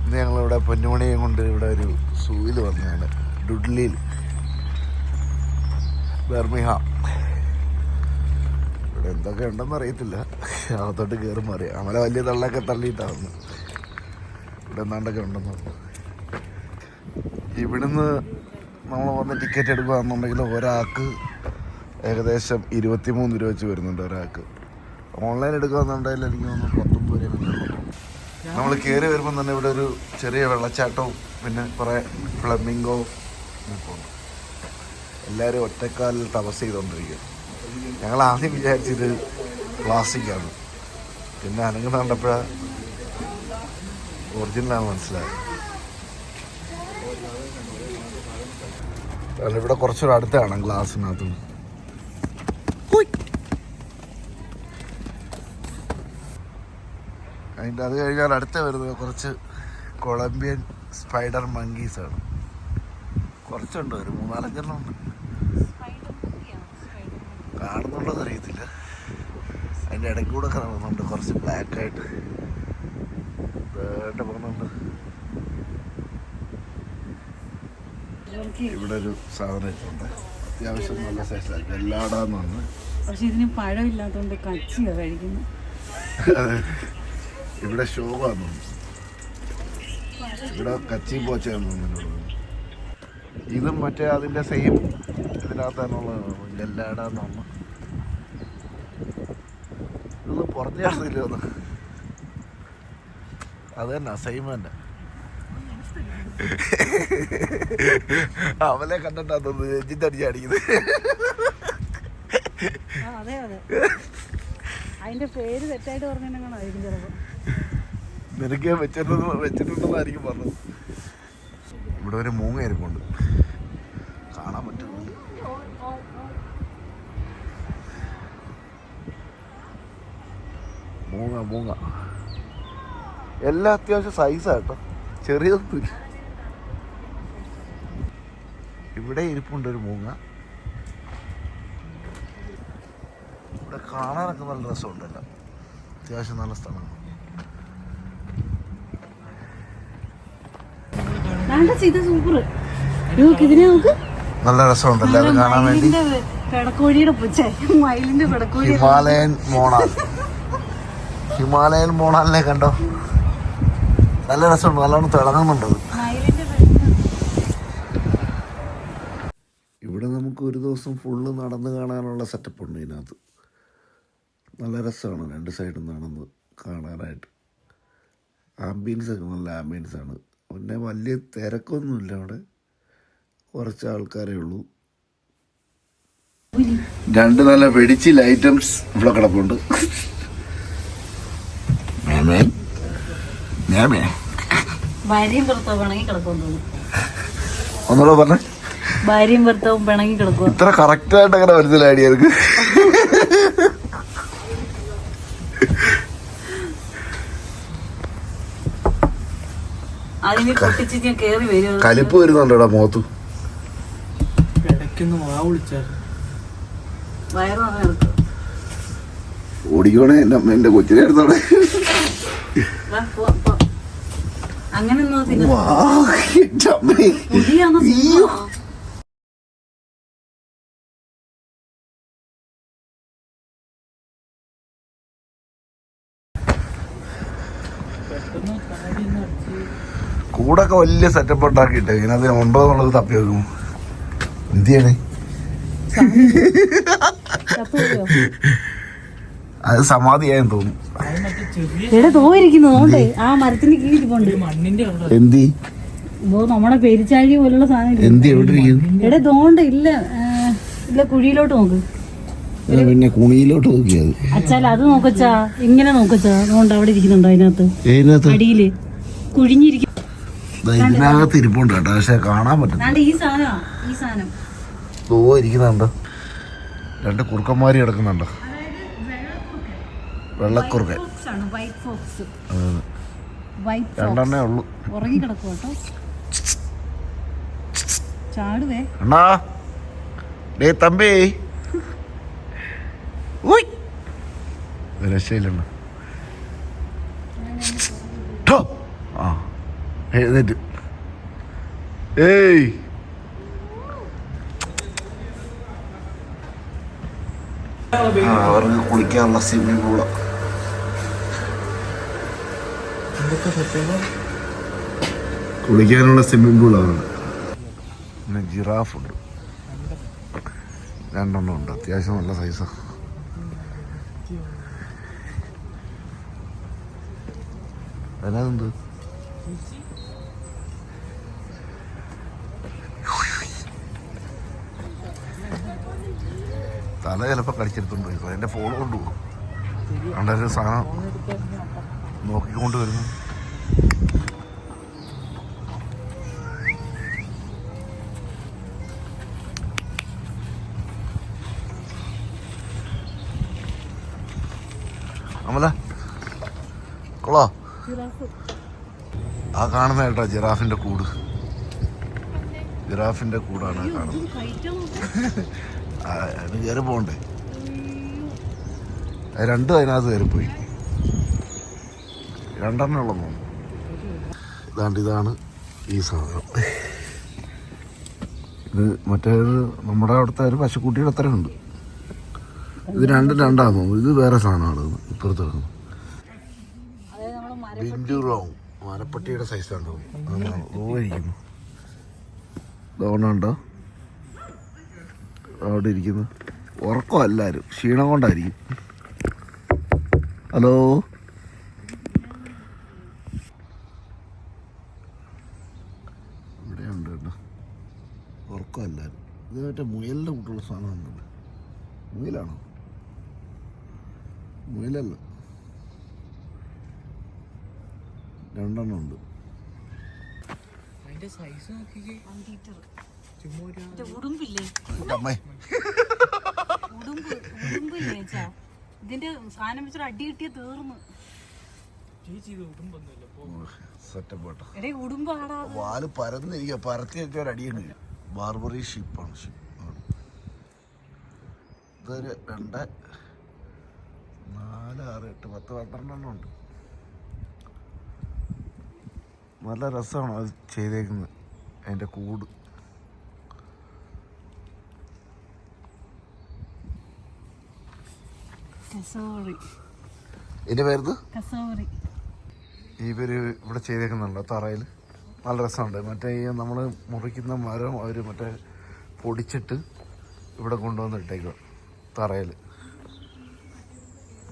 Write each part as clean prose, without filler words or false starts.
ഇന്ന് ഞങ്ങളിവിടെ പൊന്നുമണിയും കൊണ്ട് ഇവിടെ ഒരു സൂവിൽ വന്നതാണ്. ഡുഡ്ലിയിൽ, ബർമിഹാം. ഇവിടെ എന്തൊക്കെ ഉണ്ടെന്ന് അറിയത്തില്ല. അകത്തോട്ട് കയറുമ്പോൾ അറിയാം. നമ്മളെ വലിയ തള്ളൊക്കെ തള്ളിയിട്ടാണ്. ഇവിടെ എന്താണ്ടൊക്കെ ഉണ്ടെന്ന് പറഞ്ഞു. ഇവിടുന്ന് നമ്മൾ വന്ന് ടിക്കറ്റ് എടുക്കുകയാണെന്നുണ്ടെങ്കിൽ ഒരാൾക്ക് ഏകദേശം 23 രൂപ വെച്ച് വരുന്നുണ്ട് ഒരാൾക്ക്. ഓൺലൈൻ എടുക്കുകയെന്നുണ്ടെങ്കിൽ എനിക്ക് തോന്നുന്നു 19 രൂപ വരുന്നുള്ളൂ. നമ്മൾ കയറി വരുമ്പോൾ തന്നെ ഇവിടെ ഒരു ചെറിയ വെള്ളച്ചാട്ടവും പിന്നെ കുറേ ഫ്ലമിംഗോ നിൽപ്പുണ്ട്. എല്ലാവരും ഒറ്റക്കാലിൽ തപസ് ചെയ്തുകൊണ്ടിരിക്കുക. ഞങ്ങൾ ആദ്യം വിചാരിച്ചത് പ്ലാസ്റ്റിക്കാണ്, പിന്നെ അനങ്ങുന്ന കണ്ടപ്പോഴാണ് ഒറിജിനലാണ് മനസ്സിലായത്. ഇവിടെ കുറച്ചുകൂടെ അടുത്ത് കാണാം ഗ്ലാസ്സിനകത്ത്. അതിൻ്റെ അത് കഴിഞ്ഞാൽ അടുത്ത വരുന്നത് കുറച്ച് കൊളംബിയൻ സ്പൈഡർ മങ്കീസാണ്. കുറച്ചുണ്ട്, ഒരു 3-4 ഉണ്ട്. കാണുന്നുള്ളത് അറിയത്തില്ല. അതിൻ്റെ ഇടയ്ക്ക് കൂടെ ഒക്കെ നടക്കുന്നുണ്ട്. കുറച്ച് ബ്ലാക്കായിട്ട് പോകുന്നുണ്ട്. ഇവിടെ ഒരു സാധനം ഇട്ടുണ്ട്. അത്യാവശ്യം നല്ല സൈസാണ്. എല്ലാടാന്ന് പറഞ്ഞു. പക്ഷെ ഇതിന് പഴമില്ലാത്തതുകൊണ്ട് കച്ചിയാണ് കഴിക്കുന്നത്. ഇവിടെ ഷോവാന്ന്, ഇവിടെ കച്ചി പോച്ചയാന്ന് തോന്നുന്നു. ഇതും മറ്റേ അതിൻ്റെ സെയിം ഇതിനകത്താണുള്ളതാണ്. എല്ലാടാന്ന് പറഞ്ഞു. ഇതൊന്നും പുറത്ത് കാണുന്നില്ല. ഒന്ന് അത് തന്നെ സെയിം തന്നെ. അവനെ കണ്ടിട്ടാ തോന്നുന്നു രഞ്ജിത്തടിച്ചടിക്കുന്നത്. അതെ അതെ, അതിന്റെ പേര് തെറ്റായിട്ട് പറഞ്ഞിട്ടുണ്ടെങ്കിൽ ചിലപ്പോ നിനക്ക് വെച്ചിട്ടുണ്ടെന്നായിരിക്കും പറഞ്ഞത്. ഇവിടെ ഒരു മൂങ്ങ ഇരിപ്പുണ്ട്, കാണാൻ പറ്റുന്നുണ്ട്. മൂങ്ങ എല്ലാം അത്യാവശ്യം സൈസാട്ടോ, ചെറിയതൊന്നുമില്ല. ഇവിടെ ഇരിപ്പുണ്ട് ഒരു മൂങ്ങ. ഇവിടെ കാണാനൊക്കെ നല്ല രസമുണ്ടല്ലോ, അത്യാവശ്യം നല്ല സ്ഥലമാണ്. നല്ല രസമുണ്ടല്ലോ അത് കാണാൻ വേണ്ടി. ഹിമാലയൻ മോണാലിനെ കണ്ടോ, നല്ല രസമുണ്ട്, നല്ലോണം തിളങ്ങുന്നുണ്ട്. ഇവിടെ നമുക്ക് ഒരു ദിവസം ഫുള്ള് നടന്ന് കാണാനുള്ള സെറ്റപ്പ് ഉണ്ട് ഇതിനകത്ത്. നല്ല രസമാണ് 2 സൈഡും നടന്ന് കാണാനായിട്ട്. ആംബിയൻസ് ഒക്കെ നല്ല ആംബിയൻസാണ്. പിന്നെ വലിയ തിരക്കൊന്നുമില്ല. അവിടെ കുറച്ച് ആൾക്കാരേ ഉള്ളൂ. 2 നല്ല വെടിച്ചിൽ ഐറ്റംസ് ഇവിടെ കിടപ്പുണ്ട്. ഒന്നുകൂടെ പറഞ്ഞേ. ഭാര്യയും ഭർത്താവും പിണങ്ങി കിടക്കും. ഇത്ര കറക്റ്റായിട്ട് അങ്ങനെ വരുന്നില്ല ഐഡിയർക്ക്. കലിപ്പ് വരുന്നുണ്ടോടാ മുഖത്ത്. ഓടിക്കോണേ എന്റെ കൊച്ചിനെ എടുത്തോടെ. അങ്ങനെ കൂടൊക്കെ വലിയ സെറ്റപ്പ് ഉണ്ടാക്കിയിട്ട് ഇതിനകത്ത് 9 എന്നുള്ളത് തപ്പി വെക്കും. എന്ത് ചെയ്യണേ? അത് സമാധിയായെന്ന് തോന്നുന്നു. എന്തി നമ്മുടെ പെരിച്ചാഴി പോലുള്ള സാധനം എന്തി എവിടെ എവിടെ തോണ്ട് ഇല്ല ഇല്ല, കുഴിയിലോട്ട് നോക്ക്. പിന്നെ കുണിയിലോട്ട് നോക്കിയത് അച്ചാൽ അത് നോക്കച്ചാ, ഇങ്ങനെ നോക്കച്ചാ. അതുകൊണ്ട് അവിടെ ഇരിക്കുന്നുണ്ടോ അതിനകത്ത് അടിയില് കുഴിഞ്ഞിരിക്കും. ഇതിനകത്ത് ഇരിപ്പുണ്ട് കേട്ടോ, പക്ഷെ കാണാൻ പറ്റും. ഈ സാധനം ഇരിക്കുന്നുണ്ടോ? 2 കുറുക്കന്മാര് കിടക്കുന്നുണ്ടോ? വെള്ളക്കുറുക്കൻ. 2 ഉള്ളു. ഉറങ്ങി കിടക്കും കേട്ടോ. ചാടുവേ അണ്ണാ, ഡേ തമ്പി, രക്ഷയില്ലണ്ണ. ആ എഴുന്നേറ്റ്. ഏയ് അവർക്ക് കുളിക്കാനുള്ള സ്വിമ്മിംഗ് പൂള്. കുളിക്കാനുള്ള സ്വിമ്മിംഗ് പൂളാണ്. പിന്നെ ജിറാഫ് ഉണ്ട്, 2 ഉണ്ട്. അത്യാവശ്യം നല്ല സൈസാണ്. അതിനകത്ത് തല ചിലപ്പോൾ കടിച്ചെടുത്തോണ്ട് പോയി. എൻ്റെ ഫോൺ കൊണ്ടുപോകും. അവിടെ സാധനം നോക്കിക്കൊണ്ട് വരുന്നു. അമല കൊള്ളോ? ആ കാണുന്ന കേട്ടോ ജിറാഫിന്റെ കൂട്. ജിറാഫിന്റെ കൂടാണ് കാണുന്നത്. അതിന് കയറി പോകണ്ടേ? 2 അതിനകത്ത് കയറിപ്പോയി. 2 ഉള്ളൂ. ഇതാണ് ഈ സാധനം. ഇത് മറ്റേത് നമ്മുടെ അവിടുത്തെ ഒരു പശുക്കുട്ടിയുടെ അത്ര ഉണ്ട്. ഇത് 2 ഇത് വേറെ സാധനമാണ്. ഇപ്പുറത്ത് കിടക്കുന്നത് ബിൻഡുറോങ് മരപ്പട്ടിയുടെ സൈസാണ്. ഇരിക്കുന്നു. ഇതുകൊണ്ടുണ്ടോ അവിടെ ഇരിക്കുന്നു. ഉറക്കം എല്ലാവരും ക്ഷീണം കൊണ്ടായിരിക്കും. ഹലോ, ഇവിടെ ഉണ്ട് കേട്ടോ. ഉറക്കം എല്ലാവരും. ഇത് മറ്റേ മുയലിൻ്റെ കൂട്ടുള്ള സാധനമാണ്. മുയലാണോ? മുയലല്ല, 2 ഉണ്ട്. ഇതിന്റെ സാധനം വെച്ചൊരു അടി കിട്ടിയ തീർന്നു. വാല് പരന്നിരിക്കുക. പരത്തി വെച്ച ഒരു അടിയുണ്ട്. ബാർബറി ഷിപ്പാണ്. ഇതൊരു 2, 4, 6, 8, 10, 12 ഉണ്ട്. നല്ല രസമാണ് അത് ചെയ്തേക്കുന്നത്. അതിൻ്റെ കൂട് ഇതിൻ്റെ പേരുത് ഇവർ ഇവിടെ ചെയ്തേക്കുന്നുണ്ട് തറയിൽ. നല്ല രസമുണ്ട്. മറ്റേ ഈ നമ്മൾ മുറിക്കുന്ന മരം അവർ മറ്റേ പൊടിച്ചിട്ട് ഇവിടെ കൊണ്ടുവന്ന് ഇട്ടേക്കുക തറയിൽ.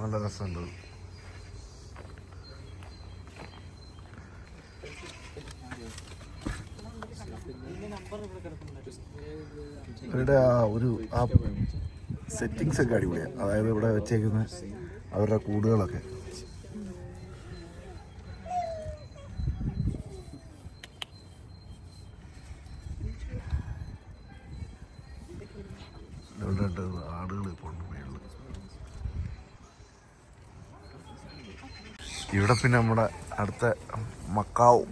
നല്ല രസമുണ്ട്. ഇവരുടെ ആ സെറ്റിങ്സ് ഒക്കെ അടിപൊളിയാണ്. അതായത് ഇവിടെ വെച്ചേക്കുന്ന അവരുടെ കൂടുകളൊക്കെ. ആടുകൾ ഇപ്പോൾ ഉണ്ട് മേളിൽ. ഇവിടെ പിന്നെ നമ്മുടെ അടുത്ത മക്കാവും,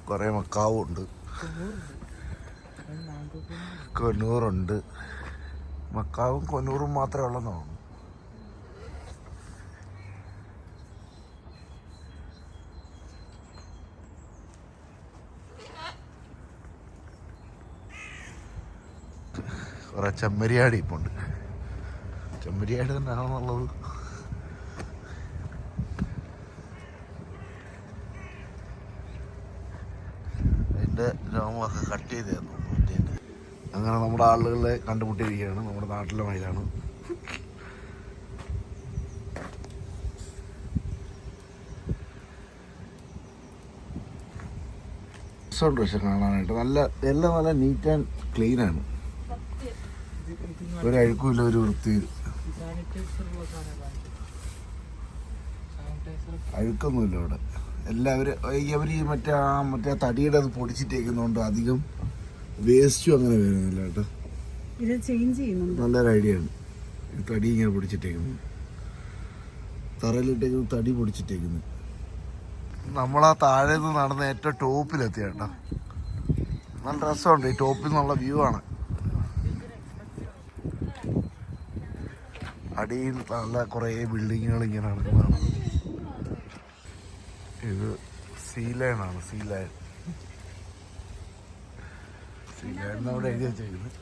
കുറേ മക്കാവും ഉണ്ട്. കൊന്നൂറുണ്ട്. മക്കാവും കൊന്നൂറും മാത്രമേ ഉള്ളെന്ന് തോന്നുന്നു. കുറെ ചെമ്മരിയാടി ഇപ്പോൾ ഉണ്ട്. ചെമ്മരിയാടി തന്നെ ആണെന്നുള്ളത്. അതിൻ്റെ രോമമൊക്കെ കട്ട് ചെയ്ത് തന്നു. അങ്ങനെ നമ്മുടെ ആളുകളെ കണ്ടുമുട്ടിയിരിക്കുകയാണ്. നമ്മുടെ നാട്ടിലെ മയിലാണ്. രസമുണ്ട് പക്ഷെ കാണാനായിട്ട്. എല്ലാം നല്ല നീറ്റ് ആൻഡ് ക്ലീൻ ആണ്. ഒരു അഴുക്കുമില്ല, ഒരു വൃത്തി. അഴുക്കൊന്നുമില്ല ഇവിടെ. എല്ലാവരും ഈ മറ്റേ തടിയുടെ അത് പൊടിച്ചിട്ടേക്കുന്നതുകൊണ്ട് അധികം വേസ്റ്റും അങ്ങനെ വരുന്നില്ല കേട്ടോ. നല്ലൊരു ഐഡിയ ആണ്. തടി ഇങ്ങനെ പൊടിച്ചിട്ടേക്കുന്നത്, തറയിലിട്ടേക്കുന്നത് തടി പൊടിച്ചിട്ടേക്കുന്നത്. നമ്മളാ താഴെ നിന്ന് നടന്ന ഏറ്റവും ടോപ്പിലെത്തി കേട്ടോ. നല്ല രസമുണ്ട്. ഈ ടോപ്പിൽ നിന്നുള്ള വ്യൂ ആണ്. അടിയിൽ നല്ല കുറേ ബിൽഡിങ്ങുകൾ ഇങ്ങനെ നടക്കുന്നതാണ്. ഇത് സീലയണാണ് സീലയൺ അവിടെ എഴുതി വെച്ചേക്കുന്നത്.